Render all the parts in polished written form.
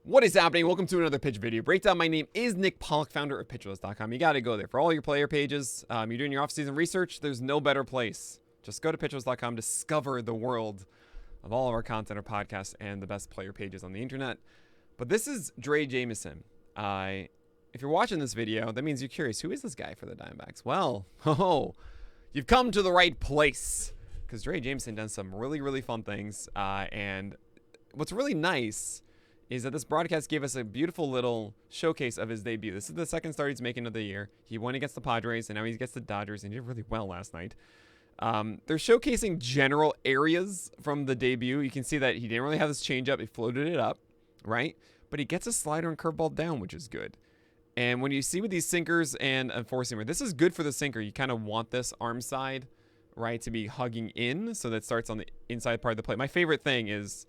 What is happening? Welcome to another pitch video breakdown. My name is Nick Pollack, founder of pitcherlist.com. You got to go there for all your player pages. You're doing your off-season research. There's no better place. Just go to pitcherlist.com, discover the world of all of our content, our podcasts, and the best player pages on the internet. But this is Drey Jameson. If you're watching this video, that means you're curious. Who is this guy for the Diamondbacks? Well, you've come to the right place, because Drey Jameson does some really, really fun things. And what's really nice is that this broadcast gave us a beautiful little showcase of his debut. This is the second start he's making of the year. He won against the Padres, and now he gets the Dodgers, and he did really well last night. They're showcasing general areas from the debut. You can see that he didn't really have this changeup. He floated it up, right? But he gets a slider and curveball down, which is good. And when you see with these sinkers and a four-seamer, this is good for the sinker. You kind of want this arm side, right, to be hugging in, so that starts on the inside part of the plate. My favorite thing is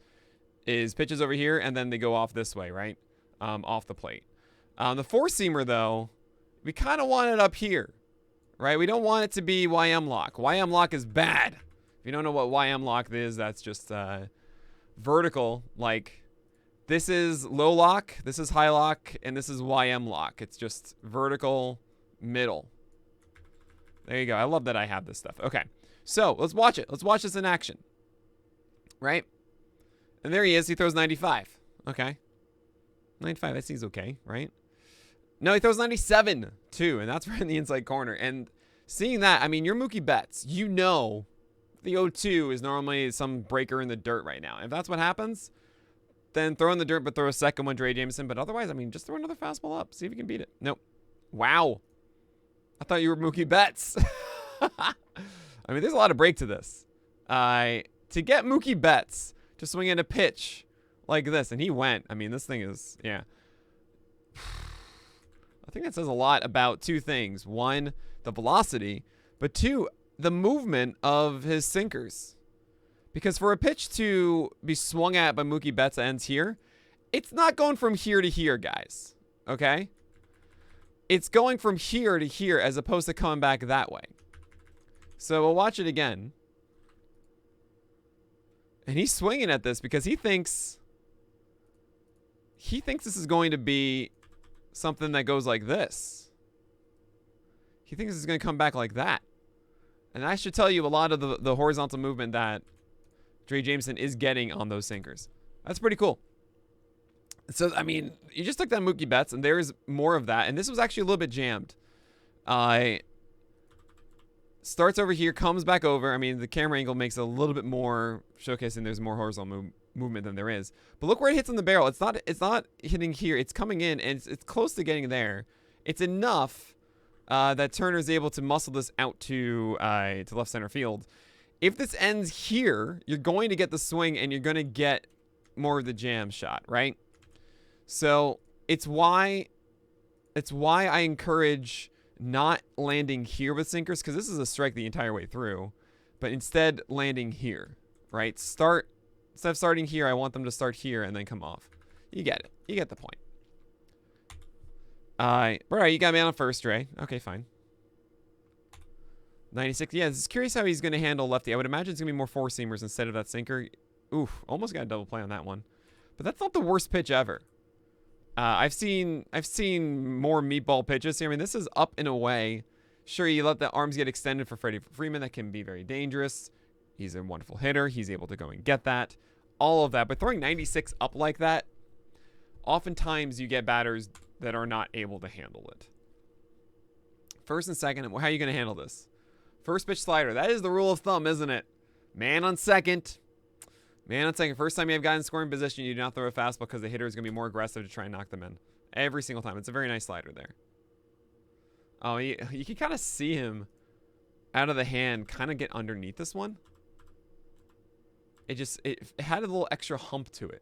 pitches over here, and then they go off this way, right? Off the plate. The four-seamer, though, we kind of want it up here, right? We don't want it to be YM lock. YM lock is bad. If you don't know what YM lock is, that's just vertical. Like, this is low lock, this is high lock, and this is YM lock. It's just vertical middle. There you go. I love that I have this stuff. Okay, so let's watch it. Let's watch this in action, right? And there he is. He throws 95. Okay. 95. That seems okay, right? No, he throws 97, too. And that's right in the inside corner. And seeing that, I mean, you're Mookie Betts. You know the 0-2 is normally some breaker in the dirt right now. If that's what happens, then throw in the dirt, but throw a second one, Drey Jameson. But otherwise, I mean, just throw another fastball up. See if you can beat it. Nope. Wow. I thought you were Mookie Betts. I mean, there's a lot of break to this. To get Mookie Betts to swing at a pitch like this, and he went. I mean, this thing is, yeah. I think that says a lot about two things. One, the velocity, but two, the movement of his sinkers. Because for a pitch to be swung at by Mookie Betts ends here, it's not going from here to here, guys. Okay? It's going from here to here as opposed to coming back that way. So we'll watch it again. And he's swinging at this because he thinks this is going to be something that goes like this. He thinks it's going to come back like that. And I should tell you a lot of the horizontal movement that Drey Jameson is getting on those sinkers. That's pretty cool. So, I mean, you just took that Mookie Betts, and there's more of that. And this was actually a little bit jammed. Starts over here, comes back over. I mean, the camera angle makes it a little bit more showcasing there's more horizontal movement than there is. But look where it hits in the barrel. It's not hitting here. It's coming in, and it's close to getting there. It's enough that Turner's able to muscle this out to left center field. If this ends here, you're going to get the swing, and you're going to get more of the jam shot, right? So it's why I encourage not landing here with sinkers, because this is a strike the entire way through, but instead landing here, right? Instead of starting here, I want them to start here and then come off. You get it. You get the point. All right, you got me on first, Drey. Okay, fine. 96. Yeah, it's curious how he's going to handle lefty. I would imagine it's going to be more four-seamers instead of that sinker. Oof, almost got a double play on that one. But that's not the worst pitch ever. I've seen more meatball pitches here. I mean, this is up and away. Sure, you let the arms get extended for Freddie Freeman. That can be very dangerous. He's a wonderful hitter. He's able to go and get that. All of that. But throwing 96 up like that, oftentimes you get batters that are not able to handle it. First and second, how are you going to handle this? First pitch slider. That is the rule of thumb, isn't it? Man on second. Man on second. First time you have guys in scoring position, you do not throw a fastball because the hitter is going to be more aggressive to try and knock them in. Every single time. It's a very nice slider there. Oh, you can kind of see him out of the hand kind of get underneath this one. It had a little extra hump to it.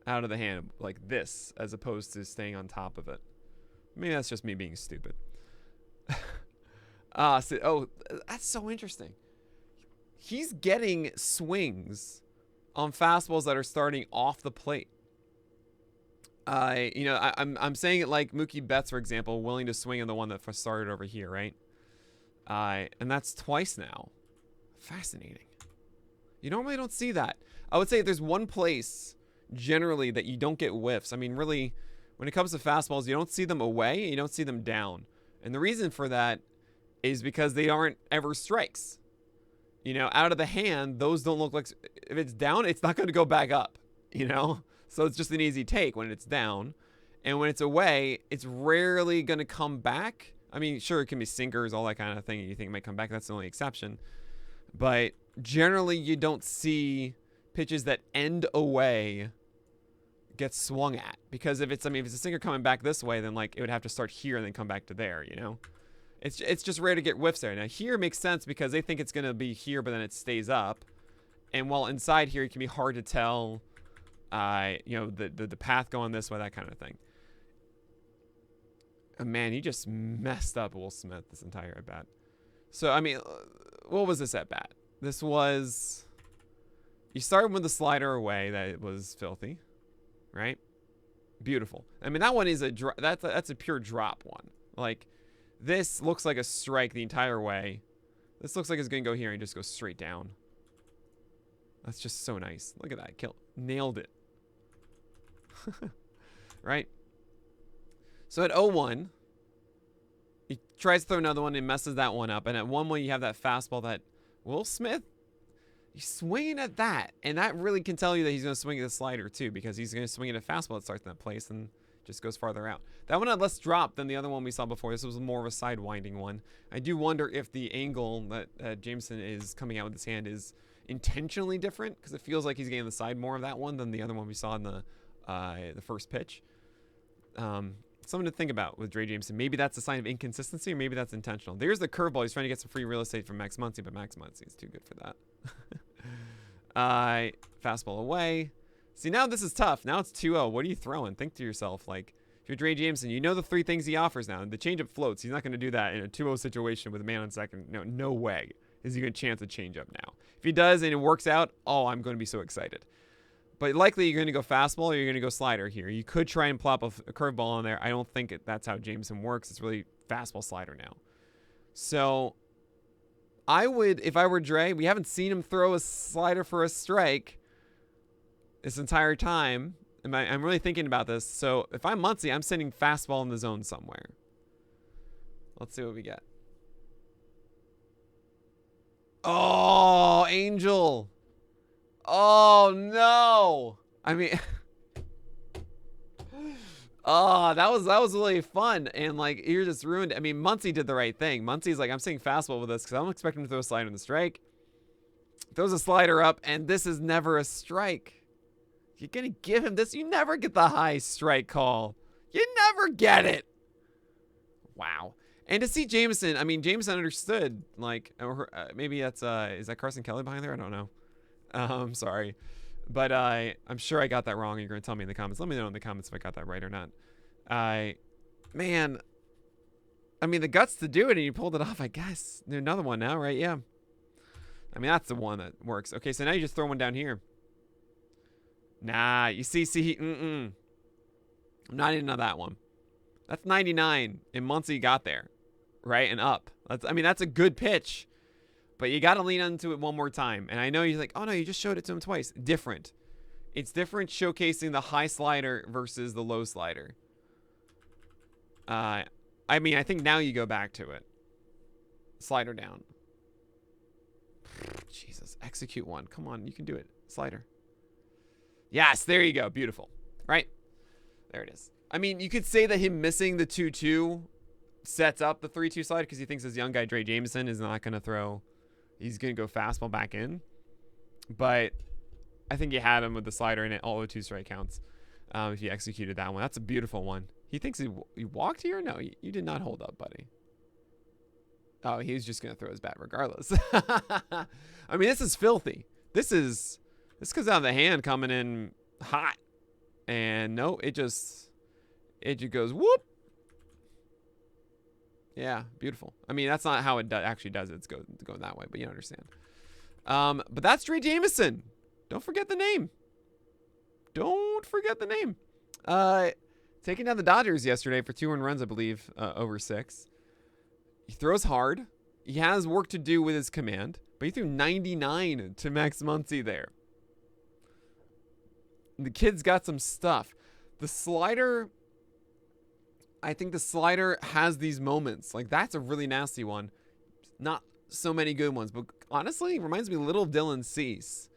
Out of the hand like this as opposed to staying on top of it. Maybe that's just me being stupid. Oh, that's so interesting. He's getting swings on fastballs that are starting off the plate. I'm saying it like Mookie Betts, for example, willing to swing on the one that started over here, right? And that's twice now. Fascinating. You normally don't see that. I would say if there's one place generally that you don't get whiffs. I mean, really, when it comes to fastballs, you don't see them away and you don't see them down. And the reason for that is because they aren't ever strikes. You know, out of the hand, those don't look like, if it's down, it's not going to go back up, you know? So it's just an easy take when it's down. And when it's away, it's rarely going to come back. I mean, sure, it can be sinkers, all that kind of thing. You think it might come back. That's the only exception. But generally, you don't see pitches that end away get swung at. Because if it's, I mean, if it's a sinker coming back this way, then like it would have to start here and then come back to there, you know? It's just rare to get whiffs there. Now, here makes sense because they think it's going to be here, but then it stays up. And while inside here, it can be hard to tell, you know, the path going this way, that kind of thing. Oh, man, he just messed up Will Smith this entire at-bat. So, I mean, what was this at-bat? This was... You started with the slider away. That was filthy, right? Beautiful. I mean, that one is that's a pure drop one. Like... This looks like a strike the entire way. This looks like it's going to go here and just go straight down. That's just so nice. Look at that. Nailed it. Right? So at 0-1, he tries to throw another one and messes that one up. And at 1-1, you have that fastball that Will Smith, he's swinging at that. And that really can tell you that he's going to swing at the slider too, because he's going to swing at a fastball that starts in that place and just goes farther out. That one had less drop than the other one we saw before. This was more of a side-winding one. I do wonder if the angle that Jameson is coming out with his hand is intentionally different, because it feels like he's getting the side more of that one than the other one we saw in the first pitch. Something to think about with Drey Jameson. Maybe that's a sign of inconsistency, or maybe that's intentional. There's the curveball. He's trying to get some free real estate from Max Muncy, but Max Muncy is too good for that. Fastball away. See, now this is tough. Now it's 2-0. What are you throwing? Think to yourself, like, if you're Drey Jameson, you know the three things he offers now. The changeup floats. He's not going to do that in a 2-0 situation with a man on second. No way is he going to chance a changeup now. If he does and it works out, oh, I'm going to be so excited. But likely you're going to go fastball or you're going to go slider here. You could try and plop a curveball on there. I don't think that's how Jameson works. It's really fastball slider now. So I would, if I were Drey, we haven't seen him throw a slider for a strike this entire time. I'm really thinking about this. So if I'm Muncy, I'm sending fastball in the zone somewhere. Let's see what we get. Oh, Angel. Oh, no. I mean, oh, that was really fun. And like, you're just ruined. I mean, Muncy did the right thing. Muncy's like, I'm sending fastball with this because I don't expect him to throw a slider in the strike. Throws a slider up, and this is never a strike. You're going to give him this. You never get the high strike call. You never get it. Wow. And to see Jameson, I mean, Jameson understood, like, maybe that's, is that Carson Kelly behind there? I don't know. I'm sorry. But I'm sure I got that wrong. You're going to tell me in the comments. Let me know in the comments if I got that right or not. Man, I mean, the guts to do it, and you pulled it off, I guess. There's another one now, right? Yeah. I mean, that's the one that works. Okay, so now you just throw one down here. Nah, you see, I'm not into that one. That's 99, and Muncy got there, right, and up. I mean, that's a good pitch, but you got to lean into it one more time. And I know you're like, oh, no, you just showed it to him twice. Different. It's different showcasing the high slider versus the low slider. I mean, I think now you go back to it. Slider down. Jesus, execute one. Come on, you can do it. Slider. Yes, there you go. Beautiful. Right? There it is. I mean, you could say that him missing the 2-2 sets up the 3-2 slider because he thinks his young guy, Drey Jameson, is not going to throw. He's going to go fastball back in. But I think you had him with the slider in it. All the 2 strike counts if you executed that one. That's a beautiful one. He thinks he walked here? No, you did not hold up, buddy. Oh, he was just going to throw his bat regardless. I mean, this is filthy. This comes out of the hand coming in hot. And no, it just goes whoop. Yeah, beautiful. I mean, that's not how it actually does it. It's going that way, but you understand. But that's Drey Jameson. Don't forget the name. Don't forget the name. Taking down the Dodgers yesterday for 2 earned runs, I believe, over 6. He throws hard. He has work to do with his command, but he threw 99 to Max Muncy there. The kid's got some stuff. The slider, I think the slider has these moments. Like, that's a really nasty one. Not so many good ones, but honestly, it reminds me a little of Dylan Cease,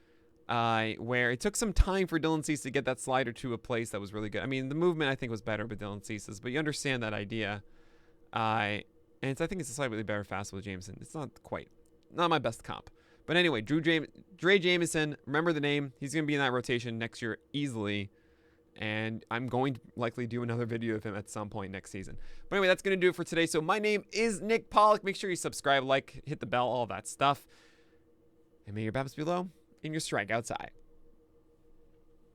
where it took some time for Dylan Cease to get that slider to a place that was really good. I mean, the movement, I think, was better with Dylan Cease's, but you understand that idea. And I think it's a slightly better fastball with Jameson. It's not my best comp. But anyway, Drey Jameson, remember the name. He's going to be in that rotation next year easily. And I'm going to likely do another video of him at some point next season. But anyway, that's going to do it for today. So my name is Nick Pollack. Make sure you subscribe, like, hit the bell, all that stuff. And may your BAPS be low and your strikeouts high.